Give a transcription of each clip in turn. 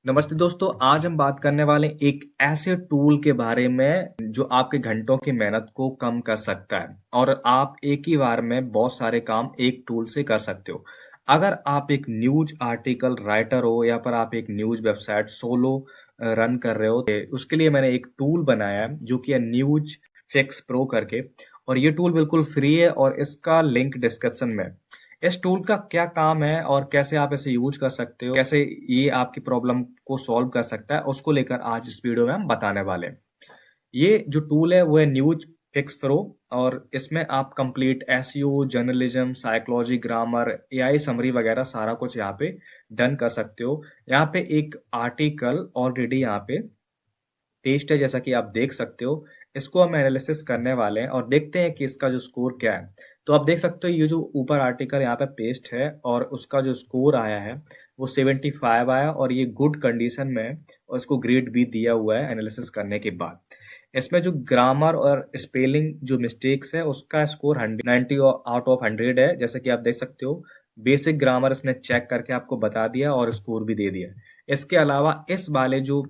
नमस्ते दोस्तों, आज हम बात करने वाले हैं एक ऐसे टूल के बारे में जो आपके घंटों की मेहनत को कम कर सकता है और आप एक ही बार में बहुत सारे काम एक टूल से कर सकते हो। अगर आप एक न्यूज आर्टिकल राइटर हो या पर आप एक न्यूज वेबसाइट सोलो रन कर रहे हो, तो उसके लिए मैंने एक टूल बनाया है जो कि है न्यूज फिक्स प्रो करके। और ये टूल बिल्कुल फ्री है और इसका लिंक डिस्क्रिप्शन में है। इस टूल का क्या काम है और कैसे आप इसे यूज कर सकते हो, कैसे ये आपकी प्रॉब्लम को सॉल्व कर सकता है, उसको लेकर आज इस वीडियो में हम बताने वाले हैं। ये जो टूल है वो है न्यूज फिक्स प्रो और इसमें आप complete SEO, journalism, psychology, grammar, AI summary वगैरह सारा कुछ यहाँ पे डन कर सकते हो। यहाँ पे एक आर्टिकल ऑलरेडी यहाँ पे टेस्ट है, जैसा कि आप देख सकते हो। इसको हम एनालिसिस करने वाले हैं और देखते हैं कि इसका जो स्कोर क्या है। तो आप देख सकते हो ये जो ऊपर आर्टिकल यहाँ पे पेस्ट है और उसका जो स्कोर आया है वो 75 आया और ये गुड कंडीशन में है और इसको ग्रेड भी दिया हुआ है एनालिसिस करने के बाद। इसमें जो ग्रामर और स्पेलिंग जो मिस्टेक्स है उसका स्कोर 90 आउट ऑफ 100 है, जैसे कि आप देख सकते हो। बेसिक ग्रामर इसने चेक करके आपको बता दिया और स्कोर भी दे दिया। इसके अलावा इस वाले जो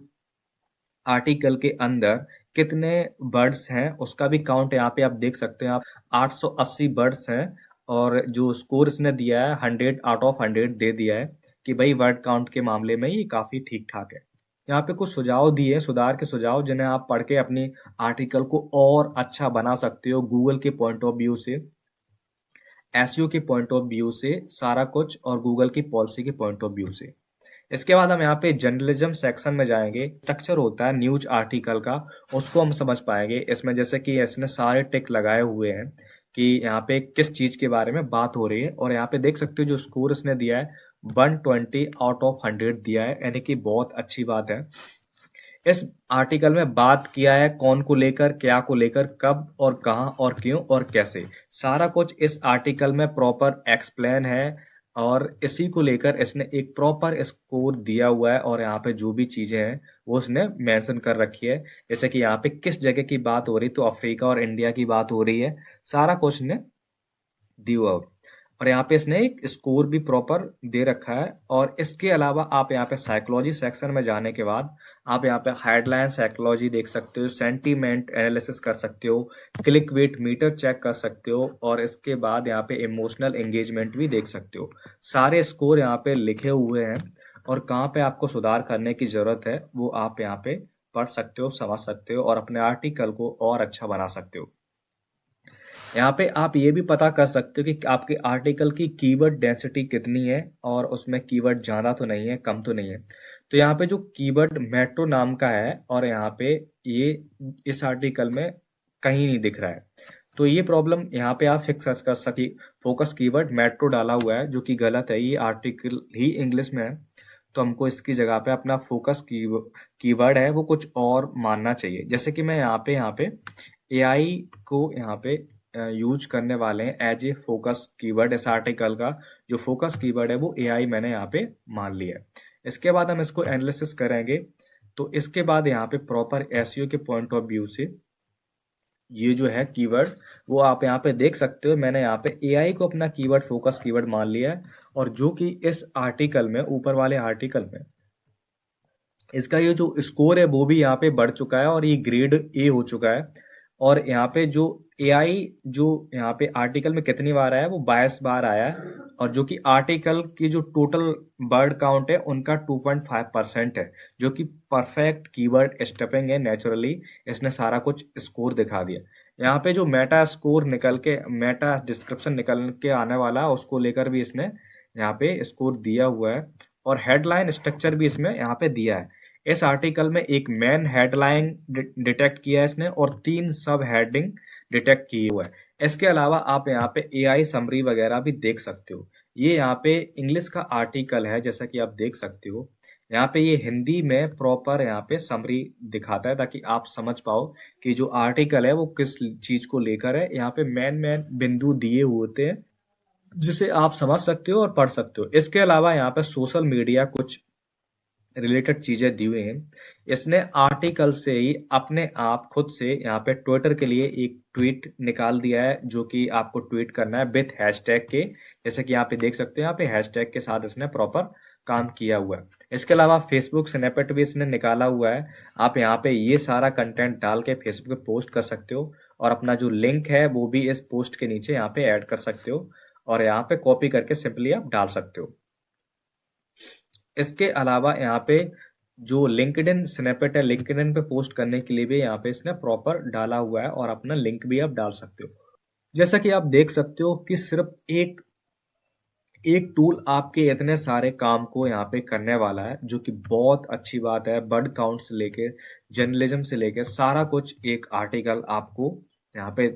आर्टिकल के अंदर कितने बर्ड्स हैं उसका भी काउंट यहाँ पे आप देख सकते हैं। आप 880 बर्ड्स हैं और जो स्कोर इसने दिया है 100 आउट ऑफ 100 दे दिया है कि भाई वर्ड काउंट के मामले में ये काफी ठीक ठाक है। यहाँ पे कुछ सुझाव दिए, सुधार के सुझाव, जिन्हें आप पढ़ के अपनी आर्टिकल को और अच्छा बना सकते हो गूगल के पॉइंट ऑफ व्यू से, एसईओ के पॉइंट ऑफ व्यू से, सारा कुछ, और गूगल की पॉलिसी के पॉइंट ऑफ व्यू से। इसके बाद हम यहाँ पे जर्नलिज्म सेक्शन में जाएंगे। स्ट्रक्चर होता है न्यूज आर्टिकल का, उसको हम समझ पाएंगे इसमें। जैसे कि इसने सारे टिक लगाए हुए हैं कि यहाँ पे किस चीज के बारे में बात हो रही है। और यहाँ पे देख सकते हो जो स्कोर इसने दिया है 120 आउट ऑफ 100 दिया है, यानी कि बहुत अच्छी बात है। इस आर्टिकल में बात किया है कौन को लेकर, क्या को लेकर, कब और कहां और क्यों और कैसे, सारा कुछ इस आर्टिकल में प्रॉपर एक्सप्लेन है। और इसी को लेकर इसने एक प्रॉपर स्कोर दिया हुआ है और यहाँ पे जो भी चीजें हैं वो उसने मेंशन कर रखी है। जैसे कि यहाँ पे किस जगह की बात हो रही, तो अफ्रीका और इंडिया की बात हो रही है, सारा कुछ ने दिया हुआ। और यहाँ पे इसने एक स्कोर भी प्रॉपर दे रखा है। और इसके अलावा आप यहाँ पे साइकोलॉजी सेक्शन में जाने के बाद आप यहाँ पे हेडलाइन साइकोलॉजी देख सकते हो, सेंटीमेंट एनालिसिस कर सकते हो, क्लिक वेट मीटर चेक कर सकते हो, और इसके बाद यहाँ पे इमोशनल एंगेजमेंट भी देख सकते हो। सारे स्कोर यहाँ पे लिखे हुए हैं और कहाँ पे आपको सुधार करने की जरूरत है वो आप यहाँ पे पढ़ सकते हो, समझ सकते हो और अपने आर्टिकल को और अच्छा बना सकते हो। यहाँ पे आप ये भी पता कर सकते हो कि आपके आर्टिकल की कीवर्ड डेंसिटी कितनी है और उसमें कीवर्ड ज्यादा तो नहीं है, कम तो नहीं है। तो यहाँ पे जो कीवर्ड मेट्रो नाम का है और यहाँ पे ये इस आर्टिकल में कहीं नहीं दिख रहा है, तो ये प्रॉब्लम यहाँ पे आप फिक्स कर सकी। फोकस कीवर्ड मेट्रो डाला हुआ है जो कि गलत है, ये आर्टिकल ही इंग्लिश में है। तो हमको इसकी जगह पे अपना फोकस कीवर्ड है वो कुछ और मानना चाहिए। जैसे कि मैं यहाँ पे एआई को यहाँ पे यूज करने वाले हैं एज ए फोकस कीवर्ड। इस आर्टिकल का जो फोकस कीवर्ड है वो एआई मैंने यहाँ पे मान लिया है। इसके बाद हम इसको एनालिसिस करेंगे। तो इसके बाद यहाँ पे प्रॉपर एसईओ के पॉइंट ऑफ व्यू से ये जो है कीवर्ड वो आप यहाँ पे देख सकते हो। मैंने यहाँ पे एआई को अपना कीवर्ड फोकस कीवर्ड मान लिया है और जो कि इस आर्टिकल में, ऊपर वाले आर्टिकल में, इसका ये जो स्कोर है वो भी यहाँ पे बढ़ चुका है और ये ग्रेड ए हो चुका है। और यहाँ पे जो एआई जो यहाँ पे आर्टिकल में कितनी बार आया है वो 22 बार आया है। और जो कि आर्टिकल की जो टोटल वर्ड काउंट है उनका 2.5% है, जो कि परफेक्ट कीवर्ड स्टफिंग है। नेचुरली इसने सारा कुछ स्कोर दिखा दिया। यहाँ पे जो मेटा स्कोर निकल के, मेटा डिस्क्रिप्शन निकल के आने वाला है उसको लेकर भी इसने यहाँ पे स्कोर दिया हुआ है। और हेडलाइन स्ट्रक्चर भी इसमें यहाँ पे दिया है। इस आर्टिकल में एक मेन हेडलाइन डिटेक्ट किया है इसने और 3 सब हेडिंग डिटेक्ट किए हुए हैं। इसके अलावा आप यहाँ पे एआई समरी वगैरह भी देख सकते हो। ये यहाँ पे इंग्लिश का आर्टिकल है, जैसा कि आप देख सकते हो। यहाँ पे ये हिंदी में प्रॉपर यहाँ पे समरी दिखाता है ताकि आप समझ पाओ कि जो आर्टिकल है वो किस चीज को लेकर है। यहाँ पे मेन मेन बिंदु दिए होते हैं जिसे आप समझ सकते हो और पढ़ सकते हो। इसके अलावा यहाँ पे सोशल मीडिया कुछ रिलेटेड चीजें दी हुई हैं। इसने आर्टिकल से ही अपने आप खुद से यहाँ पे ट्विटर के लिए एक ट्वीट निकाल दिया है, जो कि आपको ट्वीट करना है विथ हैशटैग के। जैसे कि यहाँ पे देख सकते हो, यहाँ पे हैशटैग के साथ इसने प्रॉपर काम किया हुआ है। इसके अलावा फेसबुक स्निपेट भी इसने निकाला हुआ है। आप यहाँ पे ये सारा कंटेंट डाल के फेसबुक पे पोस्ट कर सकते हो और अपना जो लिंक है वो भी इस पोस्ट के नीचे यहाँ पे ऐड कर सकते हो और यहाँ पे कॉपी करके सिंपली आप डाल सकते हो। इसके अलावा यहाँ पे जो लिंक्डइन स्निपेट है, लिंक्डइन पे पोस्ट करने के लिए भी यहाँ पे इसने प्रॉपर डाला हुआ है और अपना लिंक भी आप डाल सकते हो। जैसा कि आप देख सकते हो कि सिर्फ एक एक टूल आपके इतने सारे काम को यहाँ पे करने वाला है, जो कि बहुत अच्छी बात है। वर्ड काउंट से लेके जर्नलिज्म से लेके सारा कुछ एक आर्टिकल आपको यहाँ पे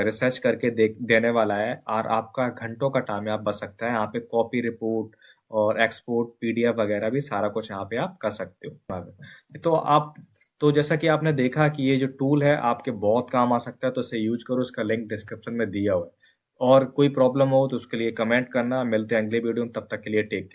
रिसर्च करके देने वाला है और आपका घंटों का टाइम यहाँ बच सकता है। यहाँ पे कॉपी रिपोर्ट और एक्सपोर्ट पीडीएफ वगैरह भी सारा कुछ यहाँ पे आप कर सकते हो। तो जैसा कि आपने देखा कि ये जो टूल है आपके बहुत काम आ सकता है, तो इसे यूज करो। इसका लिंक डिस्क्रिप्शन में दिया हुआ है। और कोई प्रॉब्लम हो तो उसके लिए कमेंट करना। मिलते हैं अगले वीडियो में, तब तक के लिए टेक केयर।